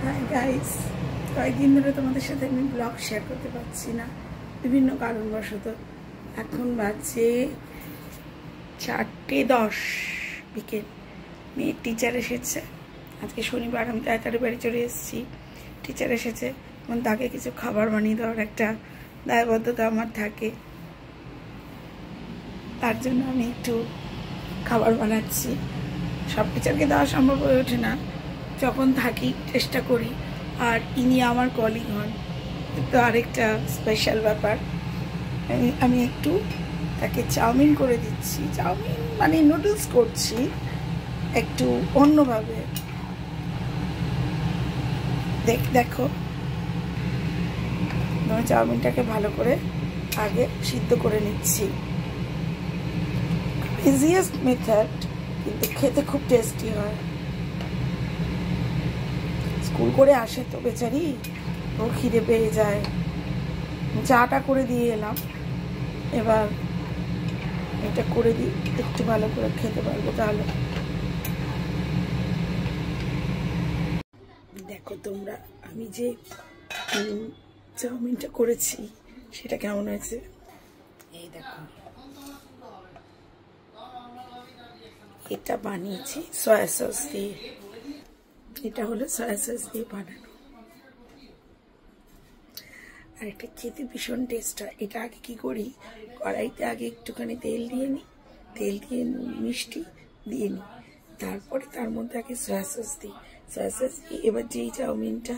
Hi guys, কয়েকদিন ধরে তোমাদের সাথে আমি ব্লগ শেয়ার করতে পারছি না বিভিন্ন কারণবশত। এখন বাজে 4:10 বিকেল। মেয়ের টিচার এসেছে, আজকে শনিবার, আমি তাড়াতাড়ি বাড়ি চলে এসেছি। টিচার এসেছে, এবং তাকে কিছু খাবার বানিয়ে দেওয়ার একটা দায়বদ্ধতা আমার থাকে, তার জন্য আমি একটু খাবার বানাচ্ছি। সব টিচারকে দেওয়া সম্ভব হয়ে ওঠে না, যখন থাকি চেষ্টা করি। আর ইনি আমার কলিগ হন, তো আরেকটা স্পেশাল ব্যাপার। আমি একটু তাকে চাউমিন করে দিচ্ছি, চাউমিন মানে নুডলস করছি একটু অন্যভাবে। দেখো, চাউমিনটাকে ভালো করে আগে সিদ্ধ করে নিচ্ছি। ইজিয়েস্ট মেথড, কিন্তু খেতে খুব টেস্টি হয়। স্কুল করে আসে তো বেচারি, ও খিদে পেয়ে যায়। চাটা করে দিয়ে এলাম, এবার এটা করে দিই, একটু ভালো করে খেতে পারবো তাহলে। দেখো তোমরা, আমি যে চাউমিনটা করেছি সেটা কেমন হয়েছে। এই দেখো, এটা বানিয়েছি সয়া সস দিয়ে। এটা হলো সয়া সস দিয়ে বানানো, আর এটা খেতে ভীষণ টেস্ট হয়। এটা আগে কি করি, কড়াইতে আগে একটুখানি তেল দিয়ে নিই, তেল দিয়ে মিষ্টি দিয়ে নিই, তারপরে তার মধ্যে আগে সয়া সস দিই। সয়া সস দিয়ে এবার যেই চাউমিনটা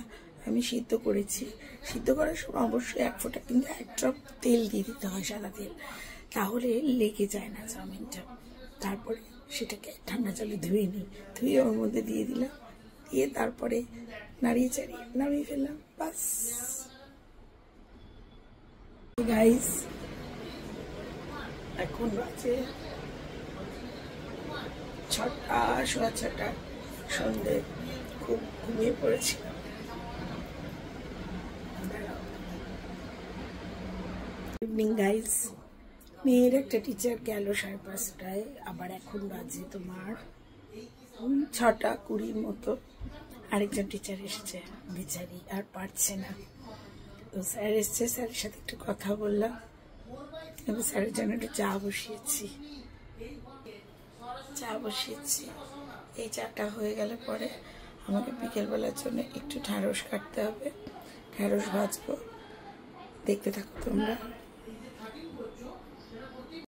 আমি সিদ্ধ করেছি, সিদ্ধ করার সময় অবশ্যই এক ফোঁটা কিন্তু এক ড্রপ তেল দিয়ে দিতে হয়, সাদা তেল, তাহলে লেগে যায় না চাউমিনটা। তারপরে সেটাকে ঠান্ডা জলে ধুয়ে নিই, ধুয়ে ওর মধ্যে দিয়ে দিলাম, দিয়ে তারপরে নাড়িয়ে চাড়িয়ে নামিয়ে ফেললাম, বাস। গাইস, এখন বাজে 6টা, সোয়া 6টা সন্ধে। খুব ঘুমিয়ে পড়েছিলাম। ইভিনিং গাইস, মেয়ের একটা টিচার গেল 5:30টায়, আবার এখন বাজে তোমার 6:20 মতো। আরেকজন টিচার এসেছে, বেচারি আর পারছে না, তো স্যার এসছে, স্যারের সাথে একটু কথা বললাম, এবং স্যারের জন্য একটু চা বসিয়েছি। এই চাটা হয়ে গেলে পরে আমাকে বিকেলবেলার জন্য একটু ঢ্যাঁড়স কাটতে হবে, ঢ্যাঁড়স ভাজবো। দেখতে থাকো তোমরা।